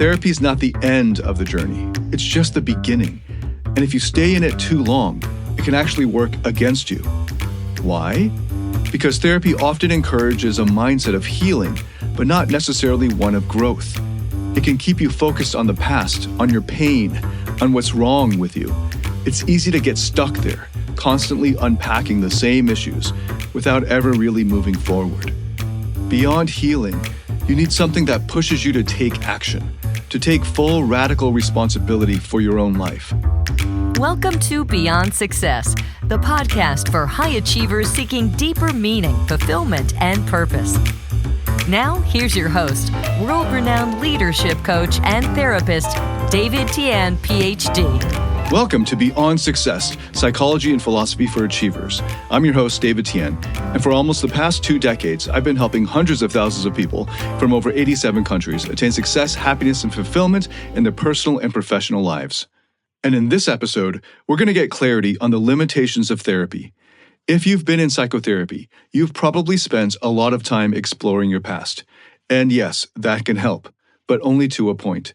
Therapy is not the end of the journey. It's just the beginning. And if you stay in it too long, it can actually work against you. Why? Because therapy often encourages a mindset of healing, but not necessarily one of growth. It can keep you focused on the past, on your pain, on what's wrong with you. It's easy to get stuck there, constantly unpacking the same issues without ever really moving forward. Beyond healing, you need something that pushes you to take action, to take full radical responsibility for your own life. Welcome to Beyond Success, the podcast for high achievers seeking deeper meaning, fulfillment, and purpose. Now, here's your host, world-renowned leadership coach and therapist, David Tian, PhD. Welcome to Beyond Success, Psychology and Philosophy for Achievers. I'm your host, David Tian, and for almost the past 2 decades, I've been helping hundreds of thousands of people from over 87 countries attain success, happiness, and fulfillment in their personal and professional lives. And in this episode, we're going to get clarity on the limitations of therapy. If you've been in psychotherapy, you've probably spent a lot of time exploring your past. And yes, that can help, but only to a point.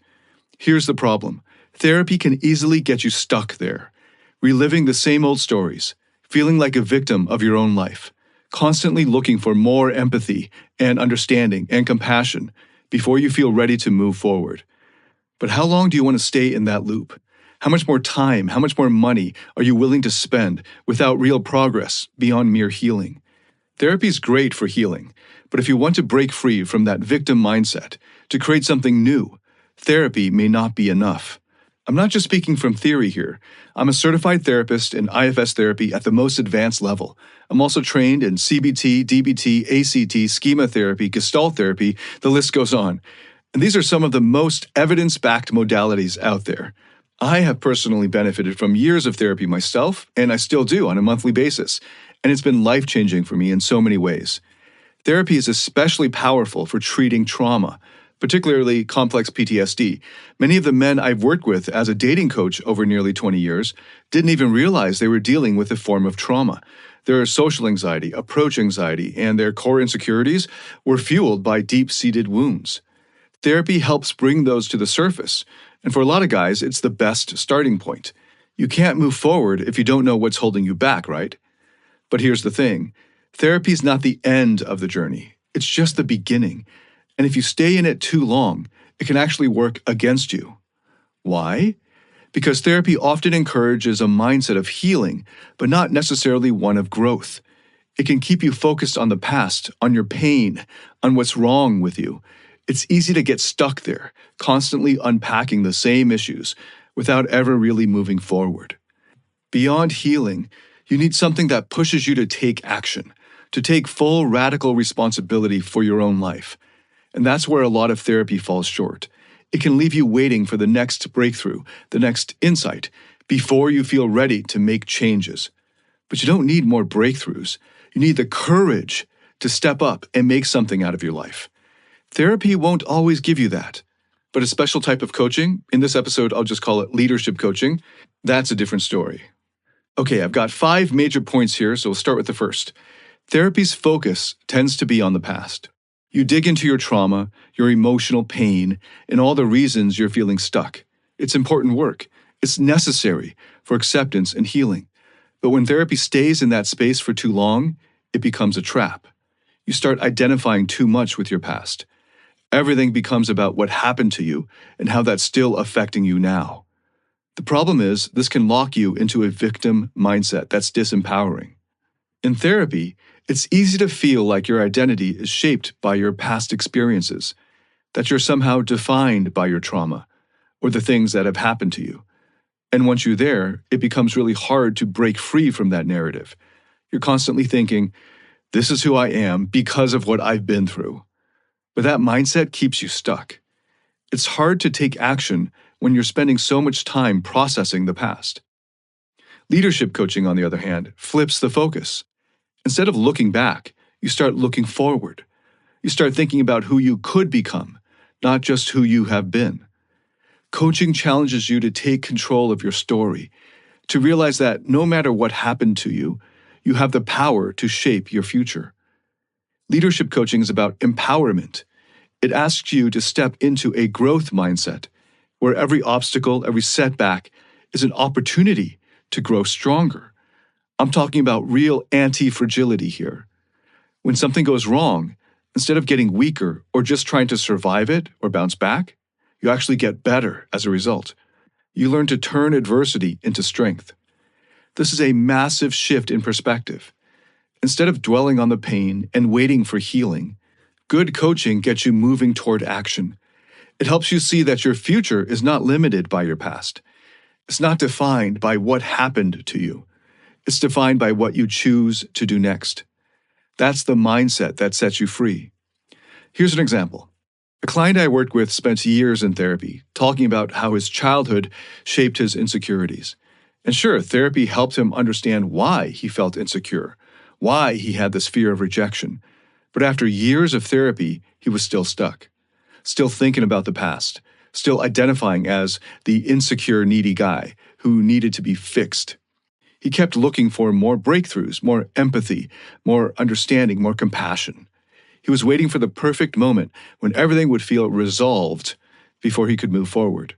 Here's the problem. Therapy can easily get you stuck there, reliving the same old stories, feeling like a victim of your own life, constantly looking for more empathy and understanding and compassion before you feel ready to move forward. But how long do you want to stay in that loop? How much more time, how much more money are you willing to spend without real progress beyond mere healing? Therapy is great for healing, but if you want to break free from that victim mindset, to create something new, therapy may not be enough. I'm not just speaking from theory here. I'm a certified therapist in IFS therapy at the most advanced level. I'm also trained in CBT, DBT, ACT, schema therapy, Gestalt therapy, the list goes on. And these are some of the most evidence-backed modalities out there. I have personally benefited from years of therapy myself, and I still do on a monthly basis, and it's been life-changing for me in so many ways. Therapy is especially powerful for treating trauma, particularly complex PTSD. Many of the men I've worked with as a dating coach over nearly 20 years didn't even realize they were dealing with a form of trauma. Their social anxiety, approach anxiety, and their core insecurities were fueled by deep-seated wounds. Therapy helps bring those to the surface, and for a lot of guys, it's the best starting point. You can't move forward if you don't know what's holding you back, right? But here's the thing. Therapy is not the end of the journey. It's just the beginning. And if you stay in it too long, it can actually work against you. Why? Because therapy often encourages a mindset of healing, but not necessarily one of growth. It can keep you focused on the past, on your pain, on what's wrong with you. It's easy to get stuck there, constantly unpacking the same issues without ever really moving forward. Beyond healing, you need something that pushes you to take action, to take full radical responsibility for your own life. And that's where a lot of therapy falls short. It can leave you waiting for the next breakthrough, the next insight, before you feel ready to make changes. But you don't need more breakthroughs. You need the courage to step up and make something out of your life. Therapy won't always give you that. But a special type of coaching, in this episode I'll just call it leadership coaching, that's a different story. Okay, I've got 5 major points here, so we'll start with the first. Therapy's focus tends to be on the past. You dig into your trauma, your emotional pain, and all the reasons you're feeling stuck. It's important work. It's necessary for acceptance and healing. But when therapy stays in that space for too long, it becomes a trap. You start identifying too much with your past. Everything becomes about what happened to you and how that's still affecting you now. The problem is, this can lock you into a victim mindset that's disempowering. In therapy, it's easy to feel like your identity is shaped by your past experiences, that you're somehow defined by your trauma or the things that have happened to you. And once you're there, it becomes really hard to break free from that narrative. You're constantly thinking, this is who I am because of what I've been through. But that mindset keeps you stuck. It's hard to take action when you're spending so much time processing the past. Leadership coaching, on the other hand, flips the focus. Instead of looking back, you start looking forward. You start thinking about who you could become, not just who you have been. Coaching challenges you to take control of your story, to realize that no matter what happened to you, you have the power to shape your future. Leadership coaching is about empowerment. It asks you to step into a growth mindset, where every obstacle, every setback is an opportunity to grow stronger. I'm talking about real anti-fragility here. When something goes wrong, instead of getting weaker or just trying to survive it or bounce back, you actually get better as a result. You learn to turn adversity into strength. This is a massive shift in perspective. Instead of dwelling on the pain and waiting for healing, good coaching gets you moving toward action. It helps you see that your future is not limited by your past. It's not defined by what happened to you. It's defined by what you choose to do next. That's the mindset that sets you free. Here's an example. A client I worked with spent years in therapy, talking about how his childhood shaped his insecurities. And sure, therapy helped him understand why he felt insecure, why he had this fear of rejection. But after years of therapy, he was still stuck, still thinking about the past, still identifying as the insecure, needy guy who needed to be fixed. He kept looking for more breakthroughs, more empathy, more understanding, more compassion. He was waiting for the perfect moment when everything would feel resolved before he could move forward.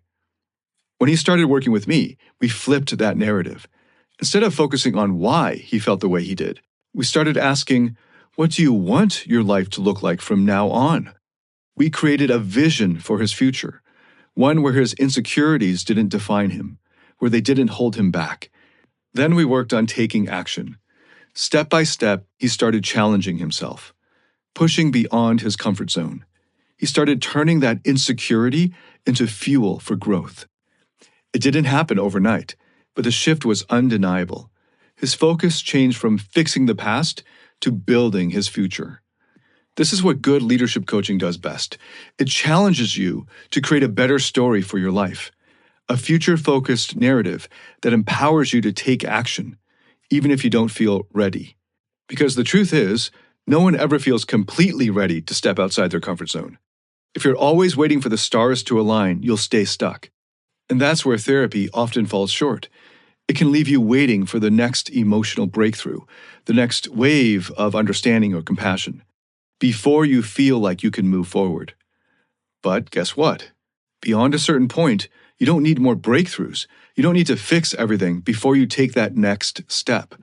When he started working with me, we flipped that narrative. Instead of focusing on why he felt the way he did, we started asking, what do you want your life to look like from now on? We created a vision for his future, one where his insecurities didn't define him, where they didn't hold him back. Then we worked on taking action. Step by step, he started challenging himself, pushing beyond his comfort zone. He started turning that insecurity into fuel for growth. It didn't happen overnight, but the shift was undeniable. His focus changed from fixing the past to building his future. This is what good leadership coaching does best. It challenges you to create a better story for your life, a future-focused narrative that empowers you to take action, even if you don't feel ready. Because the truth is, no one ever feels completely ready to step outside their comfort zone. If you're always waiting for the stars to align, you'll stay stuck. And that's where therapy often falls short. It can leave you waiting for the next emotional breakthrough, the next wave of understanding or compassion, before you feel like you can move forward. But guess what? Beyond a certain point, you don't need more breakthroughs. You don't need to fix everything before you take that next step.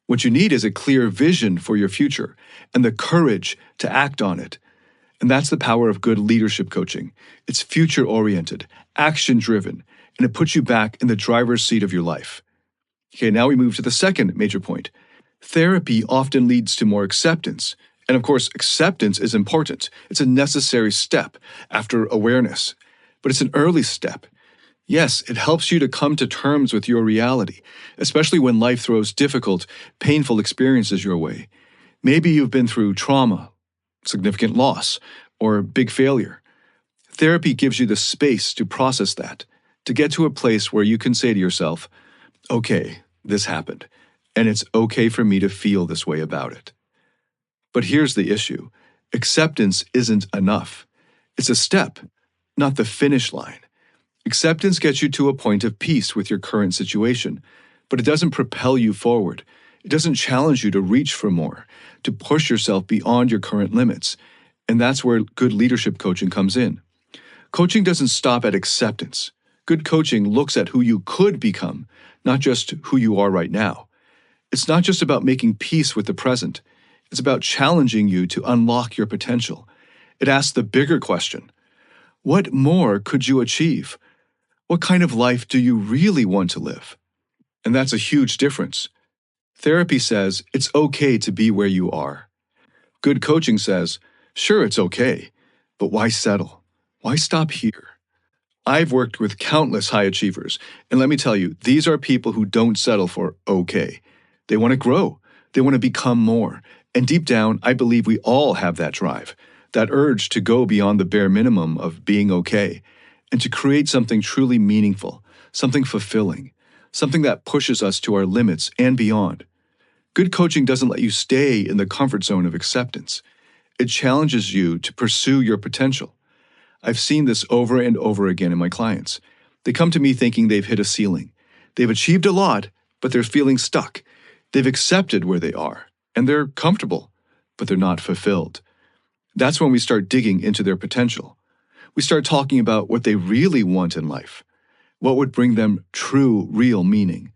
What you need is a clear vision for your future and the courage to act on it. And that's the power of good leadership coaching. It's future-oriented, action-driven, and it puts you back in the driver's seat of your life. Okay, now we move to the second major point. Therapy often leads to more acceptance. And of course, acceptance is important. It's a necessary step after awareness. But it's an early step. Yes, it helps you to come to terms with your reality, especially when life throws difficult, painful experiences your way. Maybe you've been through trauma, significant loss, or big failure. Therapy gives you the space to process that, to get to a place where you can say to yourself, okay, this happened, and it's okay for me to feel this way about it. But here's the issue. Acceptance isn't enough. It's a step, not the finish line. Acceptance gets you to a point of peace with your current situation, but it doesn't propel you forward. It doesn't challenge you to reach for more, to push yourself beyond your current limits. And that's where good leadership coaching comes in. Coaching doesn't stop at acceptance. Good coaching looks at who you could become, not just who you are right now. It's not just about making peace with the present. It's about challenging you to unlock your potential. It asks the bigger question: what more could you achieve? What kind of life do you really want to live? And that's a huge difference. Therapy says it's okay to be where you are. Good coaching says, sure, it's okay, but why settle? Why stop here? I've worked with countless high achievers, and let me tell you, these are people who don't settle for okay. They want to grow. They want to become more. And deep down, I believe we all have that drive, that urge to go beyond the bare minimum of being okay, and to create something truly meaningful, something fulfilling, something that pushes us to our limits and beyond. Good coaching doesn't let you stay in the comfort zone of acceptance. It challenges you to pursue your potential. I've seen this over and over again in my clients. They come to me thinking they've hit a ceiling. They've achieved a lot, but they're feeling stuck. They've accepted where they are, and they're comfortable, but they're not fulfilled. That's when we start digging into their potential. We start talking about what they really want in life, what would bring them true, real meaning.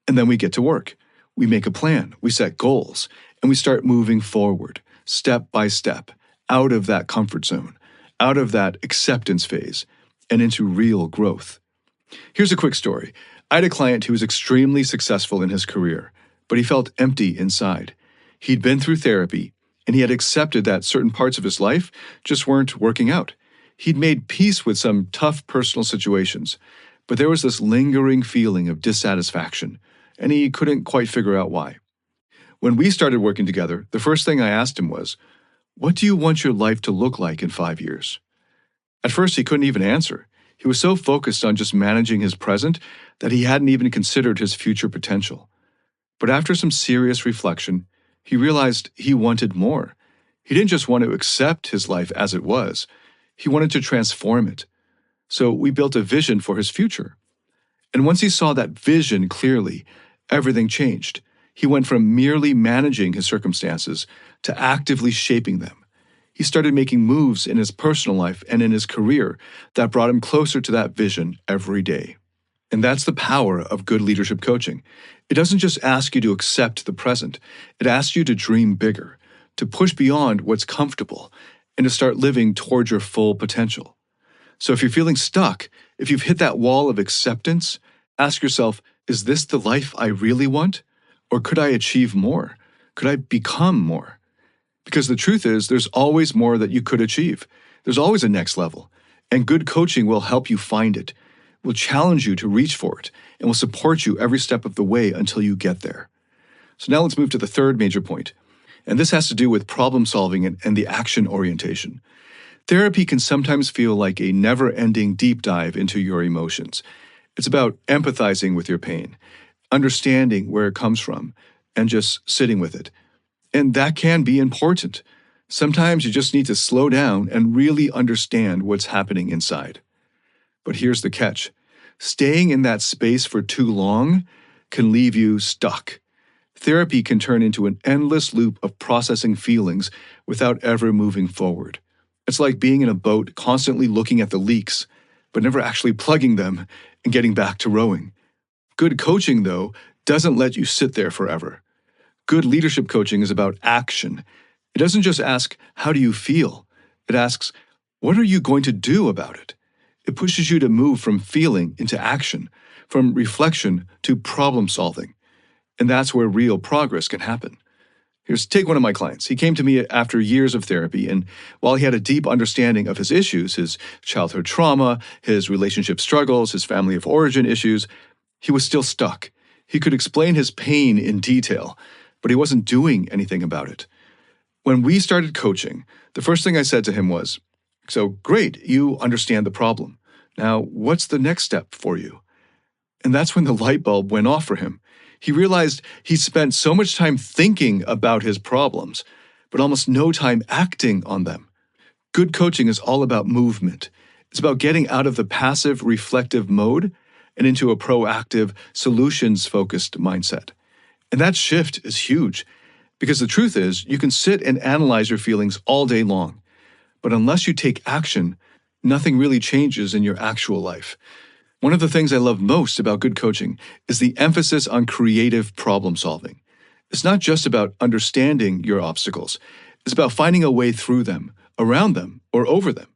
And then we get to work. We make a plan, we set goals, and we start moving forward, step by step, out of that comfort zone, out of that acceptance phase, and into real growth. Here's a quick story. I had a client who was extremely successful in his career, but he felt empty inside. He'd been through therapy, and he had accepted that certain parts of his life just weren't working out. He'd made peace with some tough personal situations, but there was this lingering feeling of dissatisfaction, and he couldn't quite figure out why. When we started working together, the first thing I asked him was, "What do you want your life to look like in 5 years?" At first, he couldn't even answer. He was so focused on just managing his present that he hadn't even considered his future potential. But after some serious reflection, he realized he wanted more. He didn't just want to accept his life as it was. He wanted to transform it. So we built a vision for his future. And once he saw that vision clearly, everything changed. He went from merely managing his circumstances to actively shaping them. He started making moves in his personal life and in his career that brought him closer to that vision every day. And that's the power of good leadership coaching. It doesn't just ask you to accept the present. It asks you to dream bigger, to push beyond what's comfortable, and to start living towards your full potential. So if you're feeling stuck, if you've hit that wall of acceptance, ask yourself, is this the life I really want? Or could I achieve more? Could I become more? Because the truth is, there's always more that you could achieve. There's always a next level. And good coaching will help you find it, will challenge you to reach for it, and will support you every step of the way until you get there. So now let's move to the third major point. And this has to do with problem solving and the action orientation. Therapy can sometimes feel like a never-ending deep dive into your emotions. It's about empathizing with your pain, understanding where it comes from, and just sitting with it. And that can be important. Sometimes you just need to slow down and really understand what's happening inside. But here's the catch. Staying in that space for too long can leave you stuck. Therapy can turn into an endless loop of processing feelings without ever moving forward. It's like being in a boat constantly looking at the leaks, but never actually plugging them and getting back to rowing. Good coaching, though, doesn't let you sit there forever. Good leadership coaching is about action. It doesn't just ask, how do you feel? It asks, what are you going to do about it? It pushes you to move from feeling into action, from reflection to problem solving. And that's where real progress can happen. Take one of my clients. He came to me after years of therapy, and while he had a deep understanding of his issues, his childhood trauma, his relationship struggles, his family of origin issues, he was still stuck. He could explain his pain in detail, but he wasn't doing anything about it. When we started coaching, the first thing I said to him was, "So great, you understand the problem. Now, what's the next step for you?" And that's when the light bulb went off for him. He realized he spent so much time thinking about his problems, but almost no time acting on them. Good coaching is all about movement. It's about getting out of the passive, reflective mode and into a proactive, solutions-focused mindset. And that shift is huge, because the truth is, you can sit and analyze your feelings all day long, but unless you take action, nothing really changes in your actual life. One of the things I love most about good coaching is the emphasis on creative problem solving. It's not just about understanding your obstacles. It's about finding a way through them, around them, or over them.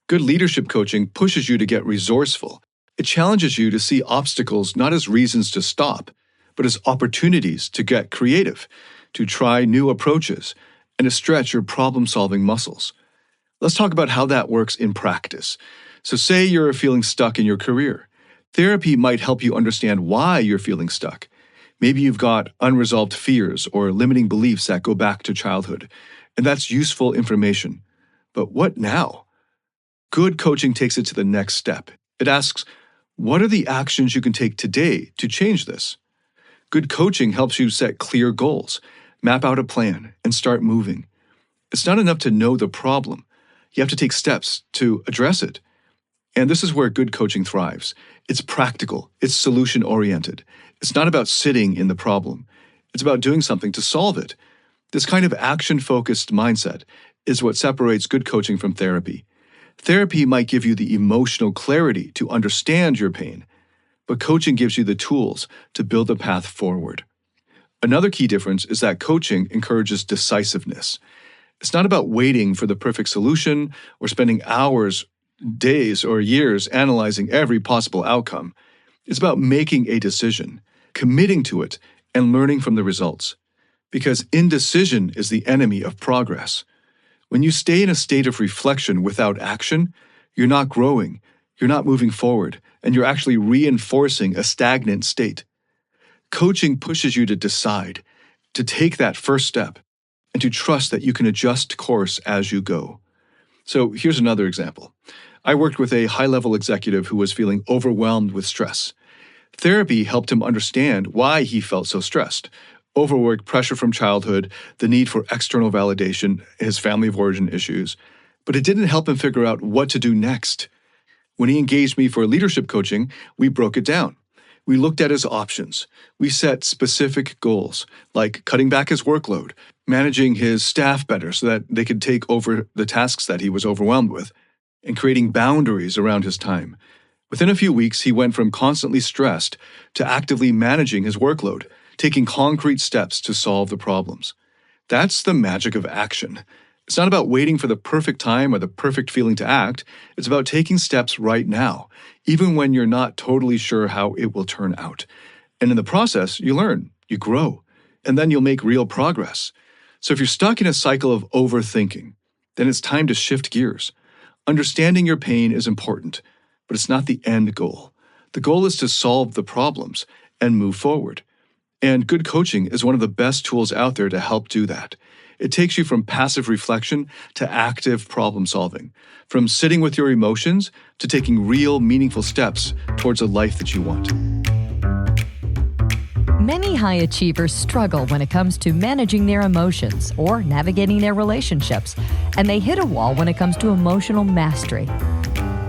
Good leadership coaching pushes you to get resourceful. It challenges you to see obstacles not as reasons to stop, but as opportunities to get creative, to try new approaches, and to stretch your problem-solving muscles. Let's talk about how that works in practice. So say you're feeling stuck in your career. Therapy might help you understand why you're feeling stuck. Maybe you've got unresolved fears or limiting beliefs that go back to childhood, and that's useful information. But what now? Good coaching takes it to the next step. It asks, what are the actions you can take today to change this? Good coaching helps you set clear goals, map out a plan, and start moving. It's not enough to know the problem. You have to take steps to address it. And this is where good coaching thrives. It's practical. It's solution-oriented. It's not about sitting in the problem. It's about doing something to solve it. This kind of action-focused mindset, is what separates good coaching from therapy. Therapy might give you the emotional clarity to understand your pain, but coaching gives you the tools to build a path forward. Another key difference is that coaching encourages decisiveness. It's not about waiting for the perfect solution or spending hours, days, or years analyzing every possible outcome. It's about making a decision, committing to it, and learning from the results. Because indecision is the enemy of progress. When you stay in a state of reflection without action, you're not growing, you're not moving forward, and you're actually reinforcing a stagnant state. Coaching pushes you to decide, to take that first step, and to trust that you can adjust course as you go. So here's another example. I worked with a high-level executive who was feeling overwhelmed with stress. Therapy helped him understand why he felt so stressed. Overwork, pressure from childhood, the need for external validation, his family of origin issues. But it didn't help him figure out what to do next. When he engaged me for leadership coaching, we broke it down. We looked at his options. We set specific goals, like cutting back his workload, managing his staff better so that they could take over the tasks that he was overwhelmed with, and creating boundaries around his time. Within a few weeks, he went from constantly stressed to actively managing his workload, taking concrete steps to solve the problems. That's the magic of action. It's not about waiting for the perfect time or the perfect feeling to act. It's about taking steps right now, even when you're not totally sure how it will turn out. And in the process, you learn, you grow, and then you'll make real progress. So if you're stuck in a cycle of overthinking, then it's time to shift gears. Understanding your pain is important, but it's not the end goal. The goal is to solve the problems and move forward. And good coaching is one of the best tools out there to help do that. It takes you from passive reflection to active problem solving, from sitting with your emotions to taking real, meaningful steps towards a life that you want. Many high achievers struggle when it comes to managing their emotions or navigating their relationships, and they hit a wall when it comes to emotional mastery.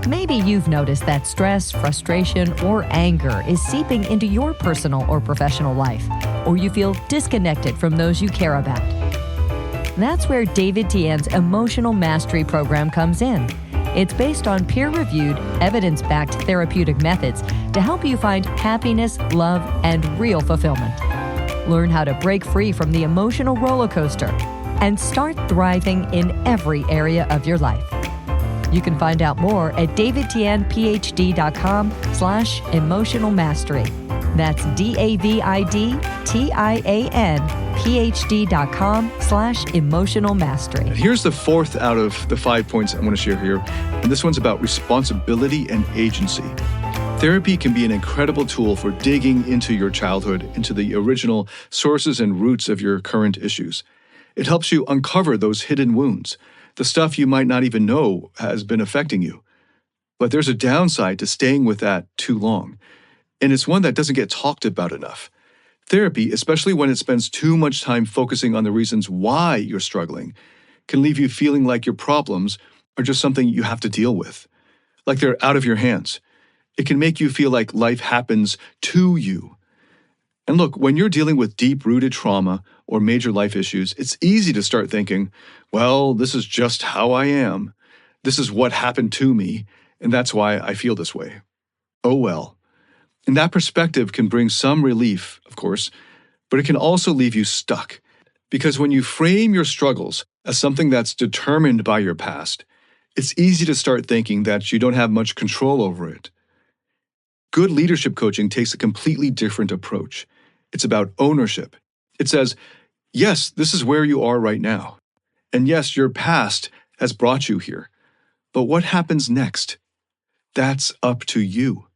Maybe you've noticed that stress, frustration, or anger is seeping into your personal or professional life, or you feel disconnected from those you care about. That's where David Tien's Emotional Mastery Program comes in. It's based on peer-reviewed, evidence-backed therapeutic methods to help you find happiness, love, and real fulfillment. Learn how to break free from the emotional roller coaster and start thriving in every area of your life. You can find out more at davidtianphd.com/emotional mastery. That's DAVIDTIANPHD.com/emotional mastery. And here's the fourth out of the 5 points I want to share here, and this one's about responsibility and agency. Therapy can be an incredible tool for digging into your childhood, into the original sources and roots of your current issues. It helps you uncover those hidden wounds, the stuff you might not even know has been affecting you. But there's a downside to staying with that too long, and it's one that doesn't get talked about enough. Therapy, especially when it spends too much time focusing on the reasons why you're struggling, can leave you feeling like your problems are just something you have to deal with, like they're out of your hands. It can make you feel like life happens to you. And look, when you're dealing with deep-rooted trauma or major life issues, it's easy to start thinking, well, this is just how I am. This is what happened to me, and that's why I feel this way. Oh well. And that perspective can bring some relief, of course, but it can also leave you stuck. Because when you frame your struggles as something that's determined by your past, it's easy to start thinking that you don't have much control over it. Good leadership coaching takes a completely different approach. It's about ownership. It says, yes, this is where you are right now. And yes, your past has brought you here. But what happens next? That's up to you.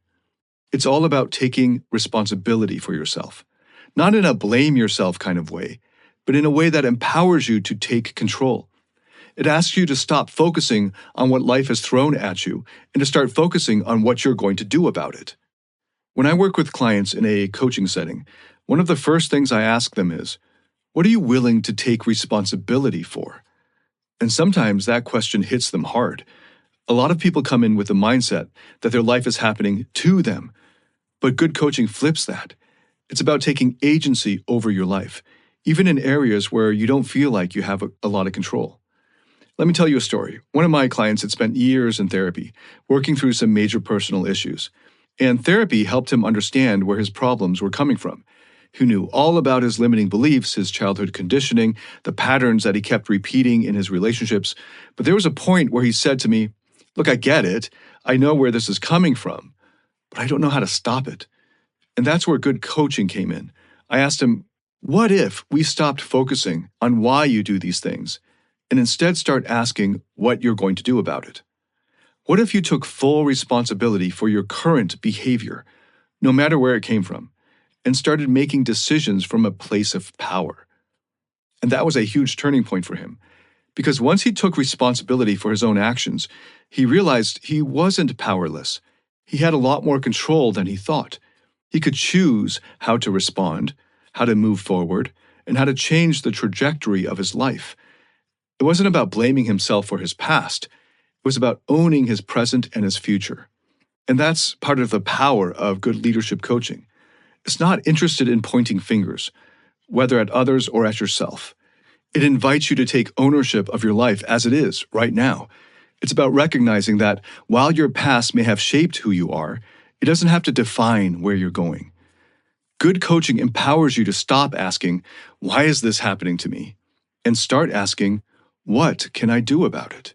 It's all about taking responsibility for yourself. Not in a blame yourself kind of way, but in a way that empowers you to take control. It asks you to stop focusing on what life has thrown at you and to start focusing on what you're going to do about it. When I work with clients in a coaching setting, one of the first things I ask them is, what are you willing to take responsibility for? And sometimes that question hits them hard. A lot of people come in with the mindset that their life is happening to them, but good coaching flips that. It's about taking agency over your life, even in areas where you don't feel like you have a lot of control. Let me tell you a story. One of my clients had spent years in therapy, working through some major personal issues. And therapy helped him understand where his problems were coming from. He knew all about his limiting beliefs, his childhood conditioning, the patterns that he kept repeating in his relationships. But there was a point where he said to me, "Look, I get it. I know where this is coming from, but I don't know how to stop it." And that's where good coaching came in. I asked him, "What if we stopped focusing on why you do these things and instead start asking what you're going to do about it? What if you took full responsibility for your current behavior, no matter where it came from, and started making decisions from a place of power?" And that was a huge turning point for him, because once he took responsibility for his own actions, he realized he wasn't powerless. He had a lot more control than he thought. He could choose how to respond, how to move forward, and how to change the trajectory of his life. It wasn't about blaming himself for his past. It was about owning his present and his future. And that's part of the power of good leadership coaching. It's not interested in pointing fingers, whether at others or at yourself. It invites you to take ownership of your life as it is right now. It's about recognizing that while your past may have shaped who you are, it doesn't have to define where you're going. Good coaching empowers you to stop asking, "Why is this happening to me?" and start asking, "What can I do about it?"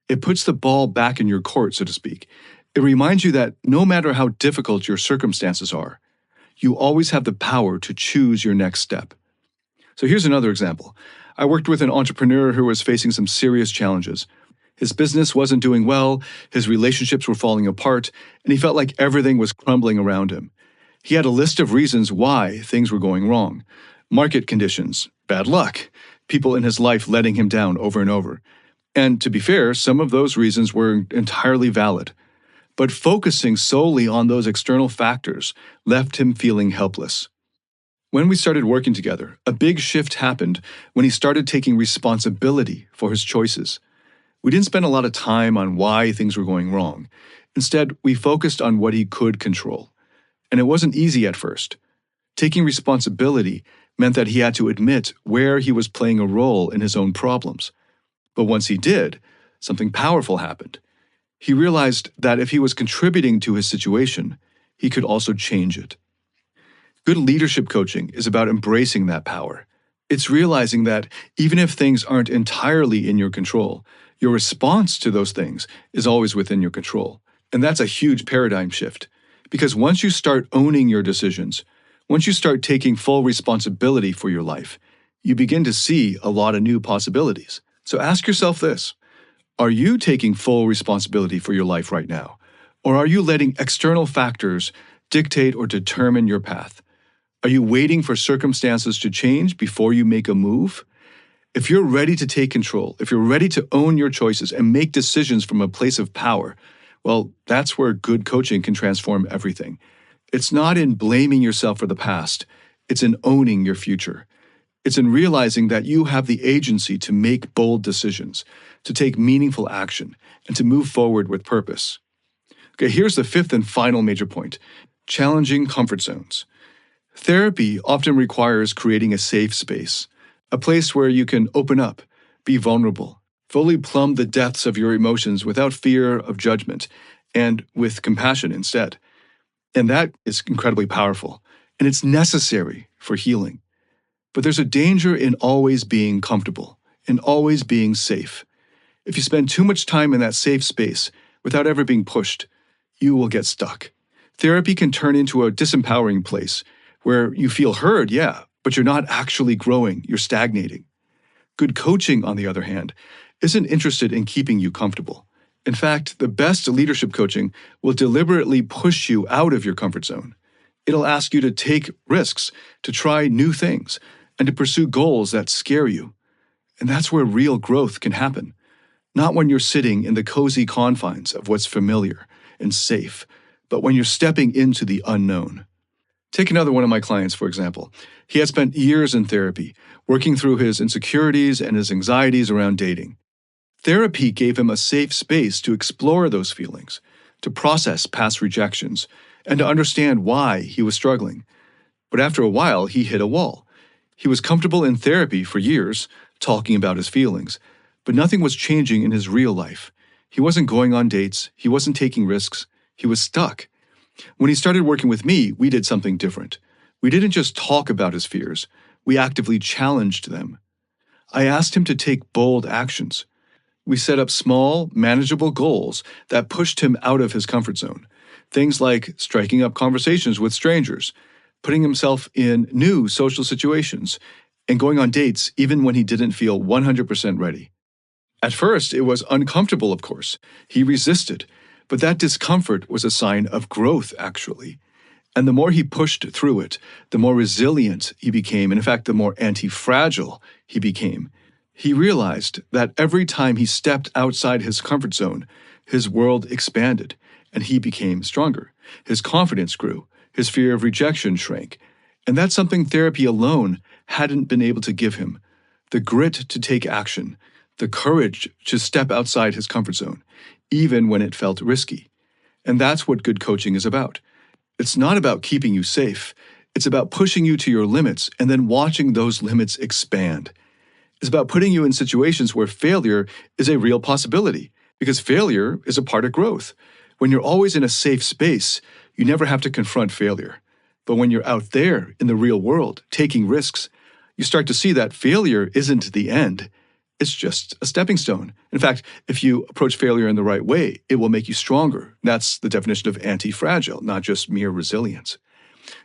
It puts the ball back in your court, so to speak. It reminds you that no matter how difficult your circumstances are, you always have the power to choose your next step. So here's another example. I worked with an entrepreneur who was facing some serious challenges. His business wasn't doing well, his relationships were falling apart, and he felt like everything was crumbling around him. He had a list of reasons why things were going wrong. Market conditions, bad luck, people in his life letting him down over and over. And to be fair, some of those reasons were entirely valid. But focusing solely on those external factors left him feeling helpless. When we started working together, a big shift happened when he started taking responsibility for his choices. We didn't spend a lot of time on why things were going wrong. Instead, we focused on what he could control. And it wasn't easy at first. Taking responsibility meant that he had to admit where he was playing a role in his own problems. But once he did, something powerful happened. He realized that if he was contributing to his situation, he could also change it. Good leadership coaching is about embracing that power. It's realizing that even if things aren't entirely in your control, your response to those things is always within your control. And that's a huge paradigm shift. Because once you start owning your decisions, once you start taking full responsibility for your life, you begin to see a lot of new possibilities. So ask yourself this: are you taking full responsibility for your life right now? Or are you letting external factors dictate or determine your path? Are you waiting for circumstances to change before you make a move? If you're ready to take control, if you're ready to own your choices and make decisions from a place of power, well, that's where good coaching can transform everything. It's not in blaming yourself for the past. It's in owning your future. It's in realizing that you have the agency to make bold decisions, to take meaningful action, and to move forward with purpose. Okay, here's the fifth and final major point: challenging comfort zones. Therapy often requires creating a safe space, a place where you can open up, be vulnerable, fully plumb the depths of your emotions without fear of judgment, and with compassion instead. And that is incredibly powerful, and it's necessary for healing. But there's a danger in always being comfortable, in always being safe. If you spend too much time in that safe space without ever being pushed, you will get stuck. Therapy can turn into a disempowering place where you feel heard, yeah, but you're not actually growing, you're stagnating. Good coaching, on the other hand, isn't interested in keeping you comfortable. In fact, the best leadership coaching will deliberately push you out of your comfort zone. It'll ask you to take risks, to try new things, and to pursue goals that scare you. And that's where real growth can happen. Not when you're sitting in the cozy confines of what's familiar and safe, but when you're stepping into the unknown. Take another one of my clients, for example. He had spent years in therapy, working through his insecurities and his anxieties around dating. Therapy gave him a safe space to explore those feelings, to process past rejections, and to understand why he was struggling. But after a while, he hit a wall. He was comfortable in therapy for years, talking about his feelings, but nothing was changing in his real life. He wasn't going on dates. He wasn't taking risks. He was stuck. When he started working with me, we did something different. We didn't just talk about his fears. We actively challenged them. I asked him to take bold actions. We set up small, manageable goals that pushed him out of his comfort zone. Things like striking up conversations with strangers, putting himself in new social situations, and going on dates even when he didn't feel 100% ready. At first, it was uncomfortable, of course. He resisted, but that discomfort was a sign of growth, actually. And the more he pushed through it, the more resilient he became, and in fact, the more anti-fragile he became. He realized that every time he stepped outside his comfort zone, his world expanded, and he became stronger. His confidence grew, his fear of rejection shrank, and that's something therapy alone hadn't been able to give him. The grit to take action, the courage to step outside his comfort zone, even when it felt risky. And that's what good coaching is about. It's not about keeping you safe. It's about pushing you to your limits and then watching those limits expand. It's about putting you in situations where failure is a real possibility, because failure is a part of growth. When you're always in a safe space, you never have to confront failure. But when you're out there in the real world, taking risks, you start to see that failure isn't the end. It's just a stepping stone. In fact, if you approach failure in the right way, it will make you stronger. That's the definition of anti-fragile, not just mere resilience.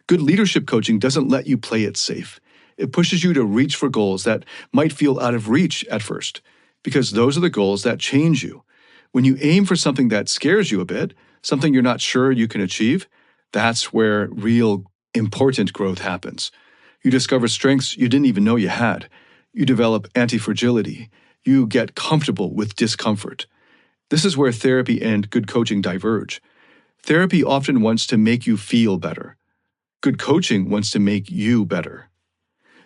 Good leadership coaching doesn't let you play it safe. It pushes you to reach for goals that might feel out of reach at first, because those are the goals that change you. When you aim for something that scares you a bit, something you're not sure you can achieve, that's where real important growth happens. You discover strengths you didn't even know you had. You develop anti-fragility. You get comfortable with discomfort. This is where therapy and good coaching diverge. Therapy often wants to make you feel better. Good coaching wants to make you better.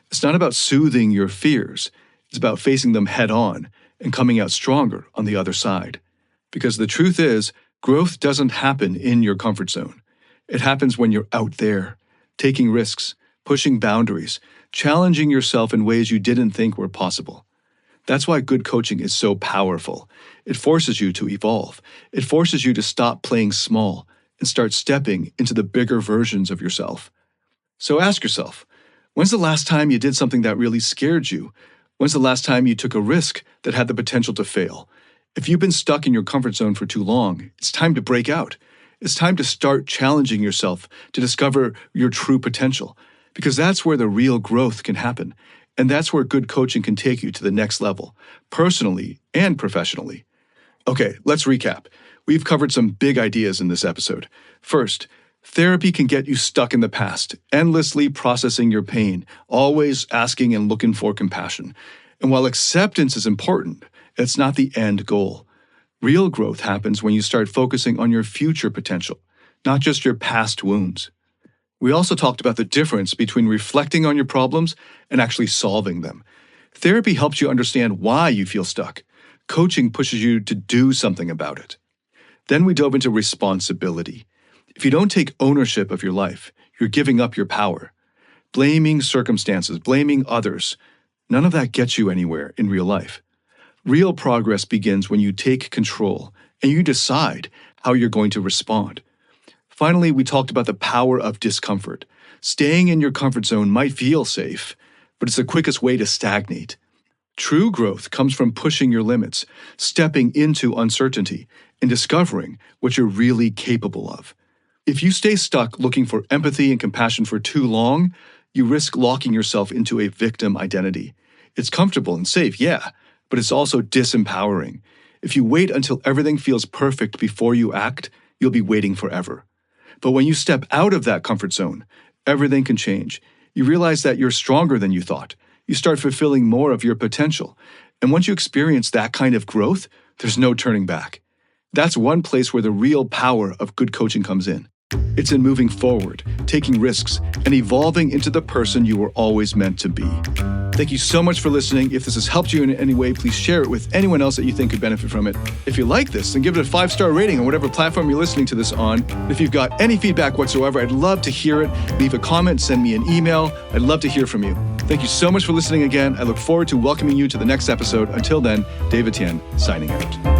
It's not about soothing your fears. It's about facing them head on and coming out stronger on the other side. Because the truth is, growth doesn't happen in your comfort zone. It happens when you're out there, taking risks, pushing boundaries, challenging yourself in ways you didn't think were possible. That's why good coaching is so powerful. It forces you to evolve. It forces you to stop playing small and start stepping into the bigger versions of yourself. So ask yourself, when's the last time you did something that really scared you? When's the last time you took a risk that had the potential to fail? If you've been stuck in your comfort zone for too long, it's time to break out. It's time to start challenging yourself to discover your true potential, because that's where the real growth can happen. And that's where good coaching can take you to the next level, personally and professionally. Okay, let's recap. We've covered some big ideas in this episode. First, therapy can get you stuck in the past, endlessly processing your pain, always asking and looking for compassion. And while acceptance is important, it's not the end goal. Real growth happens when you start focusing on your future potential, not just your past wounds. We also talked about the difference between reflecting on your problems and actually solving them. Therapy helps you understand why you feel stuck. Coaching pushes you to do something about it. Then we dove into responsibility. If you don't take ownership of your life, you're giving up your power. Blaming circumstances, blaming others, none of that gets you anywhere in real life. Real progress begins when you take control and you decide how you're going to respond. Finally, we talked about the power of discomfort. Staying in your comfort zone might feel safe, but it's the quickest way to stagnate. True growth comes from pushing your limits, stepping into uncertainty, and discovering what you're really capable of. If you stay stuck looking for empathy and compassion for too long, you risk locking yourself into a victim identity. It's comfortable and safe, yeah, but it's also disempowering. If you wait until everything feels perfect before you act, you'll be waiting forever. But when you step out of that comfort zone, everything can change. You realize that you're stronger than you thought. You start fulfilling more of your potential. And once you experience that kind of growth, there's no turning back. That's one place where the real power of good coaching comes in. It's in moving forward, taking risks, and evolving into the person you were always meant to be. Thank you so much for listening. If this has helped you in any way, please share it with anyone else that you think could benefit from it. If you like this, then give it a 5-star rating on whatever platform you're listening to this on. If you've got any feedback whatsoever, I'd love to hear it. Leave a comment, send me an email. I'd love to hear from you. Thank you so much for listening again. I look forward to welcoming you to the next episode. Until then, David Tien, signing out.